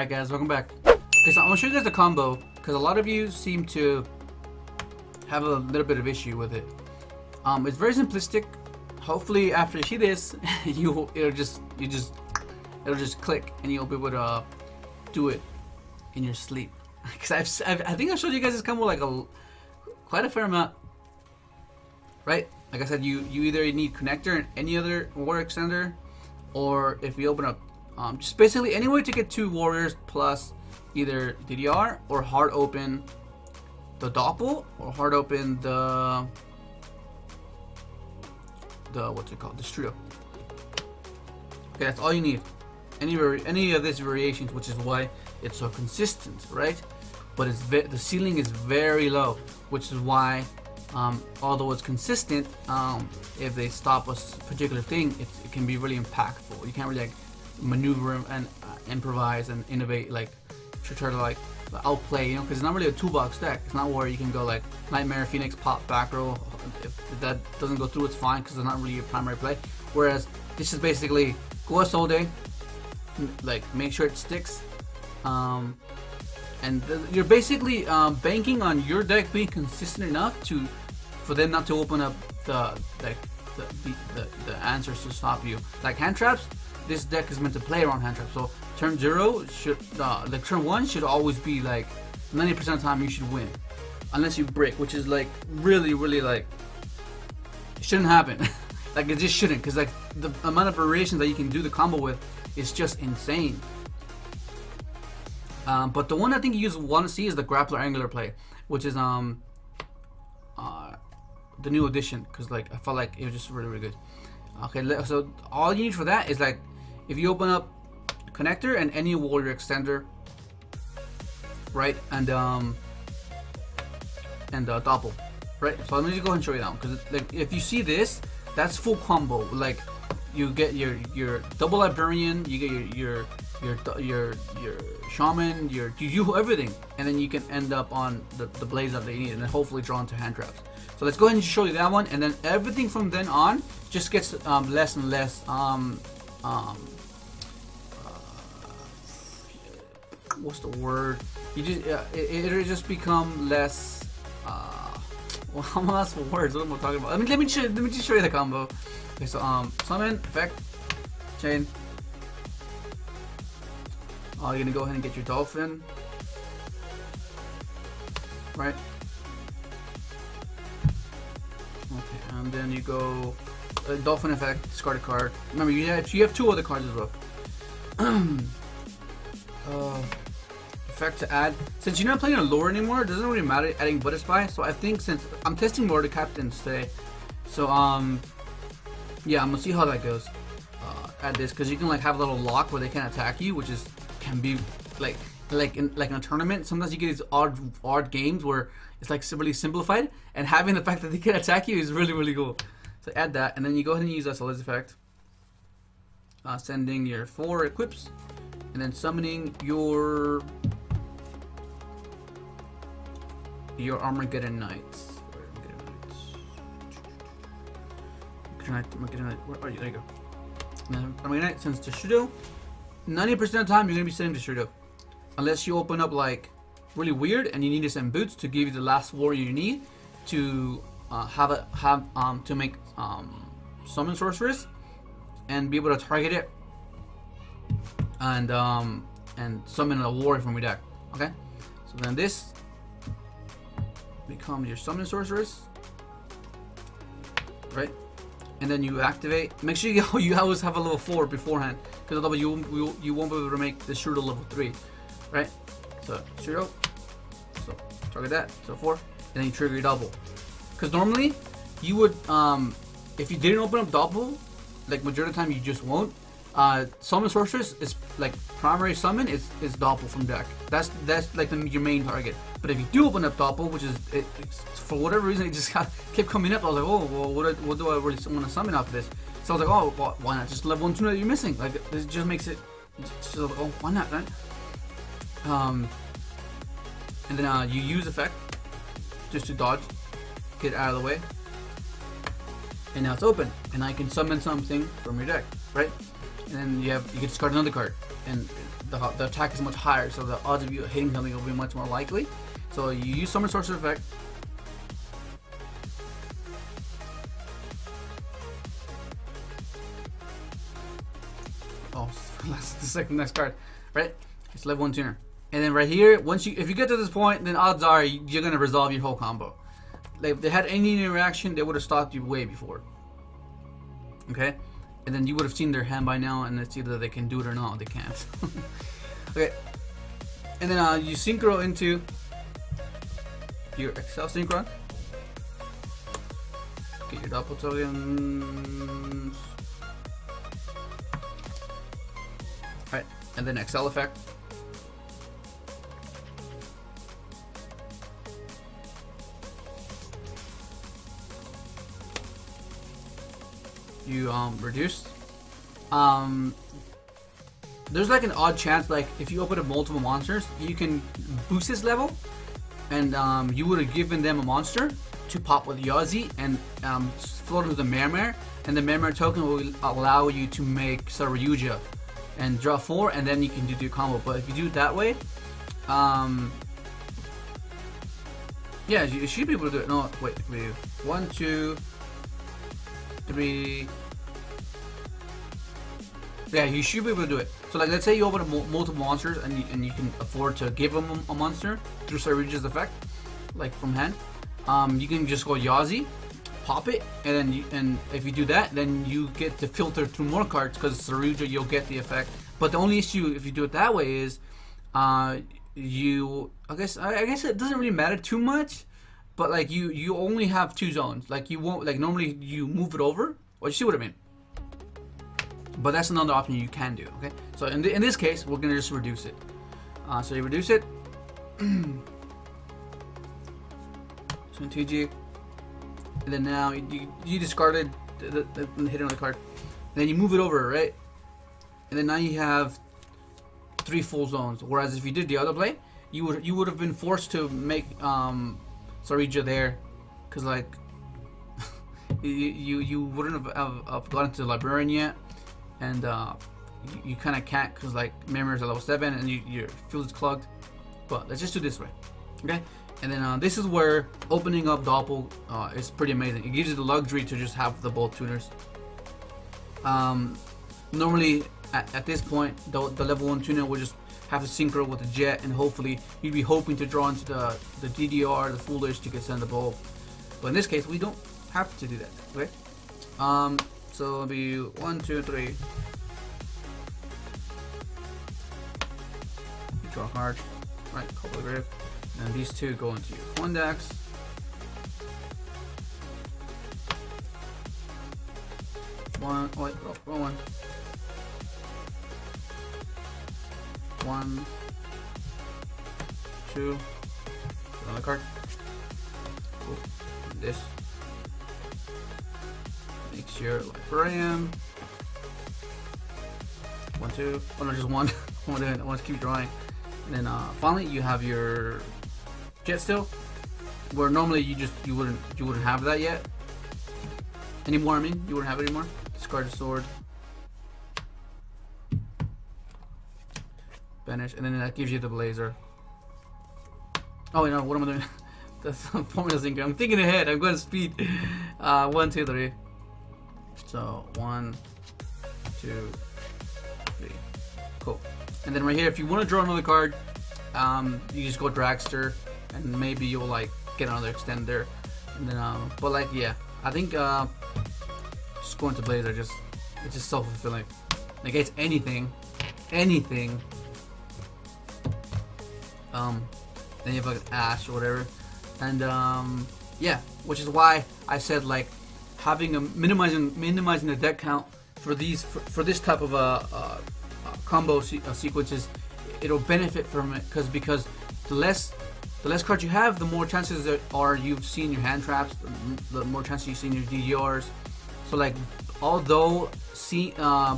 Alright guys, welcome back. Okay, so I'm gonna show you guys the combo because a lot of you seem to have a little bit of issue with it. It's very simplistic. Hopefully after you see this, it'll just click and you'll be able to do it in your sleep. Because I think I showed you guys this combo like quite a fair amount, right? Like I said, you either need connector and any other warrior extender, or if you open up just basically any way to get 2 warriors plus either DDR or hard open the doppel or hard open the what's it called, the Strudo. Okay, that's all you need. Any of these variations, which is why it's so consistent, right? But the ceiling is very low, which is why although it's consistent, if they stop a particular thing, it can be really impactful. You can't really like maneuver and improvise and innovate, like to try to like outplay, you know, because it's not really a toolbox deck. It's not where you can go like Nightmare, Phoenix, pop, back row. If that doesn't go through, it's fine because it's not really your primary play. Whereas this is basically go us all day, like make sure it sticks, and you're basically banking on your deck being consistent enough for them not to open up the answers to stop you. Like hand traps, this deck is meant to play around hand traps. So turn 0 should, like turn 1 should always be like 90% of the time you should win, unless you break, which is like really like it shouldn't happen. Like it just shouldn't, because like the amount of variations that you can do the combo with is just insane. But the one I think you want to see is the grappler angular play, which is the new addition, because like I felt like it was just really good. Okay, so all you need for that is like if you open up connector and any warrior extender, right, and doppel, right. So let me just go ahead and show you that one, because like if you see this, that's full combo. Like you get your double librarian, you get your shaman, you do everything, and then you can end up on the blaze that they need, and then hopefully draw into hand traps. So let's go ahead and show you that one, and then everything from then on just gets less and less what's the word? You just it'll just become less. Well, I'm lost for words. What am I talking about? Let me just show you the combo. Okay, so summon, effect, chain. You're gonna go ahead and get your dolphin, right? Okay, and then you go dolphin effect, discard a card. Remember, you have 2 other cards as well. Effect to add. Since you're not playing a lore anymore, it doesn't really matter adding Butter Spy. So I think since I'm testing Lore to Captains today, so yeah, I'm gonna see how that goes. Add this, because you can like have a little lock where they can't attack you, which is can be like in a tournament. Sometimes you get these odd games where it's like really simplified, and having the fact that they can attack you is really cool. So add that, and then you go ahead and use SLS effect, sending your 4 equips, and then summoning your Armageddon Knights. Armageddon Knight. Where are you? There you go. And Armageddon Knight sends to Strudo. 90% of the time you're gonna be sending to Strudo, unless you open up like really weird and you need to send boots to give you the last warrior you need to to make summon sorceress and be able to target it and summon a warrior from your deck. Okay, so then this becomes your summon sorceress, right? And then you activate. Make sure you always have a level 4 beforehand, because otherwise you won't be able to make the Strudo level 3, right? So Strudo, so target that, so 4, and then you trigger your double. Because normally you would, if you didn't open up double, like majority of the time you just won't. Summon sorceress is like primary summon is doppel from deck. That's like your main target. But if you do open up doppel, which is for whatever reason it just kept coming up, I was like, oh well, what do I really want to summon after this? So I was like, oh, well, why not just level 1 2 that you're missing? Like this just makes it. Just like, oh, why not, right? And then you use effect just to dodge, get out of the way, and now it's open, and I can summon something from your deck, right? And then you can discard another card. and the attack is much higher, so the odds of you hitting something will be much more likely. So you use Summon Sorcerer effect. Oh, that's the second next card, right? It's level 1 tuner. And then right here, if you get to this point, then odds are you're gonna resolve your whole combo. Like if they had any interaction, they would have stopped you way before. Okay, and then you would have seen their hand by now, and it's either they can do it or not. They can't. Okay, and then you synchro into your Excel synchron. Get your double tokens. Alright, and then Excel effect. You reduce. There's like an odd chance, like if you open up multiple monsters, you can boost this level, and you would have given them a monster to pop with Yazi and float into the Mermare, and the Mermare token will allow you to make Yugioh and draw 4, and then you can do the combo. But if you do it that way, yeah, you should be able to do it. No, wait, 1, 2, 3. Yeah, you should be able to do it. So like, let's say you open up multiple monsters, and you can afford to give them a monster through Saruj's effect, like from hand. You can just go Yazi, pop it, and then if you do that, then you get to filter through more cards, because Saruja you'll get the effect. But the only issue if you do it that way is, I guess it doesn't really matter too much, but like you only have 2 zones. Like you won't, like normally you move it over, or you see what I mean. But that's another option you can do. Okay, so in this case, we're gonna just reduce it. So you reduce it. So in TG, and then now you discarded the hit on the card. And then you move it over, right? And then now you have 3 full zones. Whereas if you did the other play, you would have been forced to make Sarija there, because like you wouldn't have gotten to the Librarian yet, and you kind of can't, because like Memory is at level 7 and your field is clogged. But let's just do this way, okay? And then this is where opening up Doppel is pretty amazing. It gives you the luxury to just have the both tuners. Normally at this point, the level 1 tuner will just have to synchro with the jet, and hopefully you'd be hoping to draw into the DDR, the foolish, to get send the ball. But in this case, we don't have to do that. Okay. So it'll be 1, 2, 3. You draw a card. Right, couple of grave. And these 2 go into your Quindex. One. Oh wait, wrong one. 1, 2. Another card. Cool. And this makes your Librarian. 1, 2. Oh no, just 1. I want to keep drawing. And then finally you have your jet still, where normally you wouldn't have that yet anymore. I mean, you wouldn't have it anymore. Discard the sword. Banish, and then that gives you the blazer. Oh wait, no, what am I doing? That's formula sync. I'm thinking ahead. I'm going to speed. 1, 2, 3. So 1, 2, 3. Cool. And then right here, if you want to draw another card, you just go Dragster, and maybe you'll like get another extender. And then, but like, yeah, I think just going to Blazer it's just self-fulfilling. Like it's anything. Then you have like Ash or whatever, and yeah, which is why I said like having a minimizing the deck count for this type of combo sequences, it'll benefit from it, because the less cards you have, the more chances there are you've seen your hand traps, the more chances you've seen your DDRs. So like, although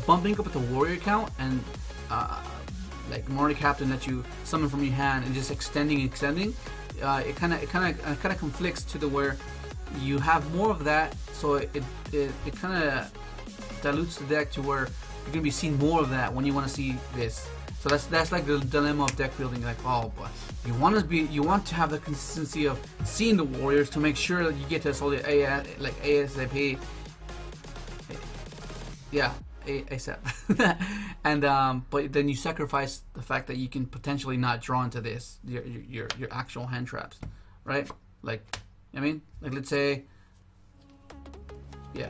bumping up with the warrior count and like Morty Captain that you summon from your hand and just extending, it kind of conflicts to the where you have more of that, so it kind of dilutes the deck to where you're gonna be seeing more of that when you want to see this. So that's like the dilemma of deck building. Like, oh, but you want to have the consistency of seeing the warriors to make sure that you get to solid like ASAP. Yeah, ASAP. And but then you sacrifice the fact that you can potentially not draw into this your actual hand traps, right? Like, I mean, like, let's say, yeah.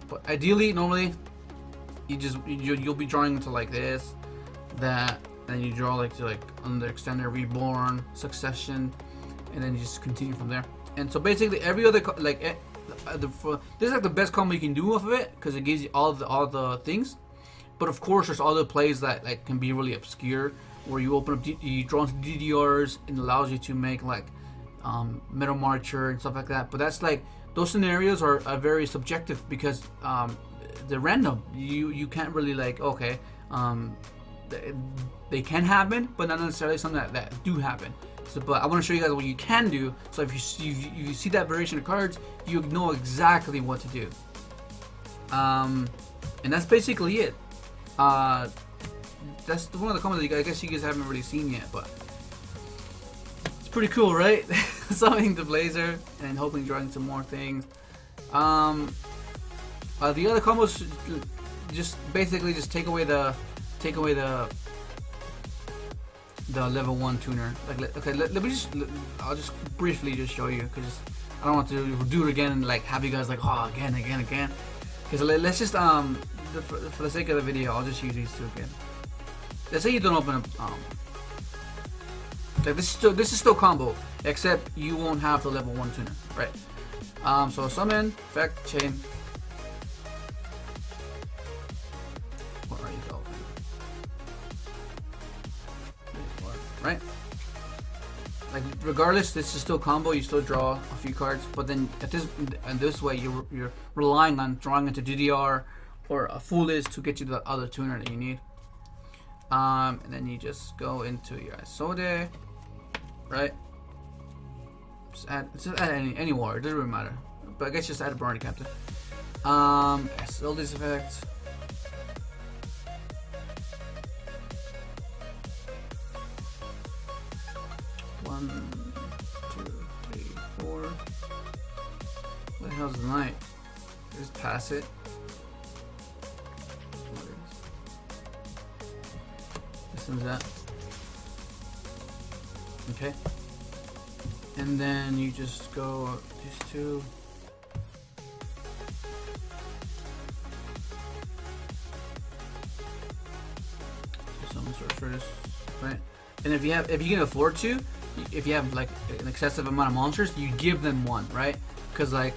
But ideally, normally, you'll be drawing into like this, that, and you draw like to like under extended reborn, succession, and then you just continue from there. And so basically, every other this is like the best combo you can do off of it because it gives you all the things. But of course, there's other plays that like can be really obscure, where you open up, you draw into DDRs, and allows you to make like Metal Marcher and stuff like that. But that's like, those scenarios are very subjective because they're random. You can't really like, okay, they can happen, but not necessarily something that do happen. So, but I want to show you guys what you can do. So if you see that variation of cards, you know exactly what to do. And that's basically it. That's one of the comments I guess you guys haven't really seen yet, but it's pretty cool, right? Summoning the Blazer and hoping drawing some more things. The other combos just basically just take away the level 1 tuner. Like, okay, let me just, I'll just briefly just show you, because I don't want to do it again and like have you guys like, oh, again. Because let's just for the sake of the video, I'll just use these two again. Let's say you don't open up like this is still combo, except you won't have the level 1 tuner, right? So summon, effect, chain. Where are you going? Right? Like, regardless, this is still combo. You still draw a few cards, but then this way you're relying on drawing into DDR or a Foolish to get you the other tuner that you need. And then you just go into your Isode, right? Just add any warrior, it doesn't really matter. But I guess just add a Barney Captain. Still this effect. One, two, three, four. What the hell's the night? Just pass it. Listen that. Okay. And then you just go these two. Summon sorceress, right? And if you can afford to, if you have like an excessive amount of monsters, you give them one, right? Because like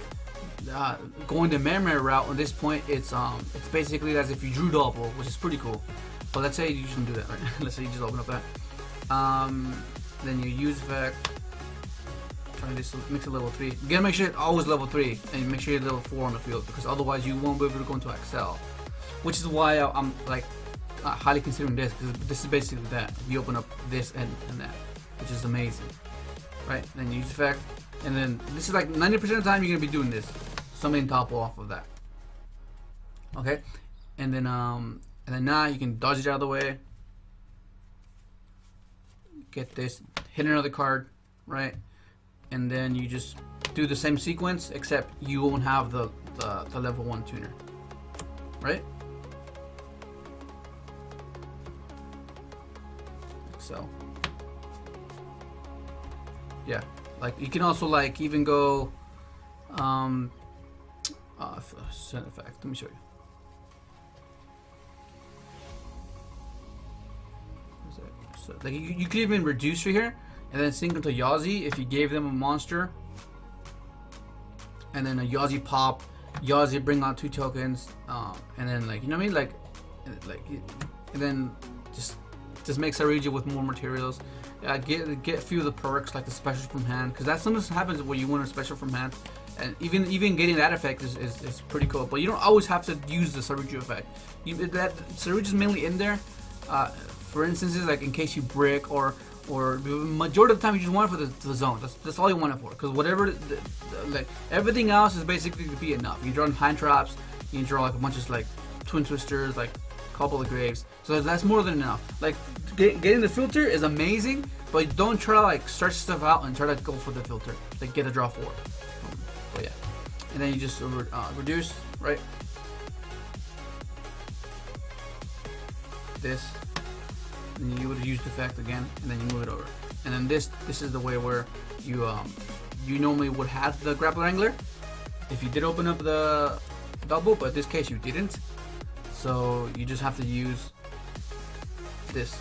going the memory route at this point, it's basically as if you drew double, which is pretty cool. But let's say you just don't do that, right? Let's say you just open up that. Then you use effect. Try this mix it level 3. You gotta make sure it's always level 3, and make sure you're level 4 on the field, because otherwise you won't be able to go into Excel. Which is why I'm like highly considering this, because this is basically that. You open up this and that, which is amazing, right? Then you use effect, and then this is like 90% of the time you're gonna be doing this, summoning topple off of that. Okay, and then now you can dodge it out of the way. Get this, hit another card, right? And then you just do the same sequence, except you won't have the level 1 tuner, right? So yeah, like you can also like even go set effect. Let me show you. So, like you could even reduce right here, and then sync into Yazi if you gave them a monster, and then a Yazi pop, Yazi bring out 2 tokens, and then like, you know what I mean, like, and then just make Saruji with more materials. Get a few of the perks like the special from hand, because that sometimes happens where you want a special from hand, and even getting that effect is pretty cool. But you don't always have to use the Saruji effect. That Saruji is mainly in there. For instances, like in case you brick, or the majority of the time you just want it for the zone. That's all you want it for. Because whatever, like everything else is basically to be enough. You draw hand traps, you can draw like a bunch of like twin twisters, like a couple of graves. So that's more than enough. Like getting the filter is amazing, but don't try to like search stuff out and try to go for the filter. Like get a draw 4. But yeah, and then you just reduce, right? This, and you would use the effect again, and then you move it over. And then this is the way where you you normally would have the grappler angler if you did open up the double, but in this case you didn't. So you just have to use this,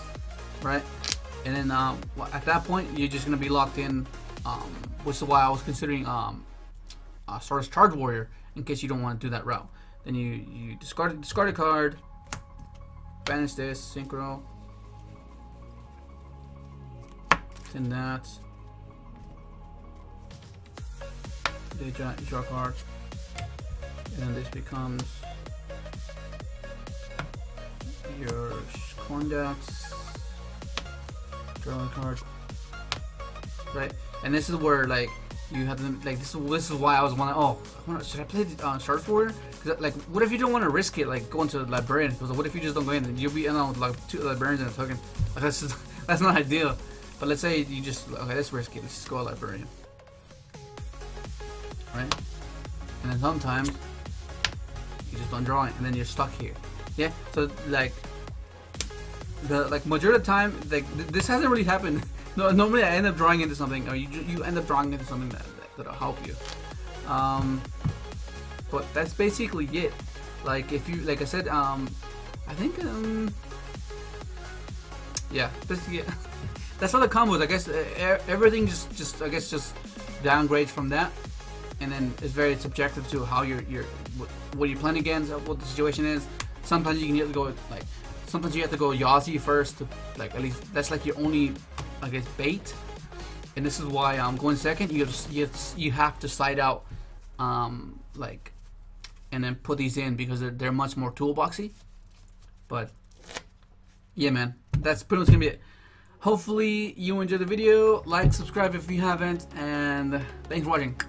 right? And then at that point you're just gonna be locked in, which is why I was considering Stardust Charge Warrior in case you don't want to do that route. Then you discard a card, banish this, synchro, send that, they draw a card, and then this becomes your Corndax, draw a card, right? And this is where like you have to like this is why I was wondering, should I play the Stardust Warrior? Because like, what if you don't want to risk it, like going to the librarian? Because what if you just don't go in and you'll be in with like 2 librarians and a token? Like that's not ideal. But let's say you just let's risk it. Let's just go a librarian, right? And then sometimes you just don't draw it, and then you're stuck here. Yeah. So like the majority of the time, like this hasn't really happened. No, normally I end up drawing into something, or you end up drawing into something that'll help you. But that's basically it. Like if you, like I said, I think yeah, basically it. That's all the combos. I guess everything just I guess just downgrades from that, and then it's very subjective to how what you plan against, what the situation is. Sometimes you can have to go like, sometimes you have to go Yazi first to like, at least that's like your only, I guess, bait. And this is why I'm going second. You have to side out like, and then put these in because they're much more toolboxy. But yeah, man, that's pretty much gonna be it. Hopefully you enjoyed the video. Like, subscribe if you haven't, and thanks for watching.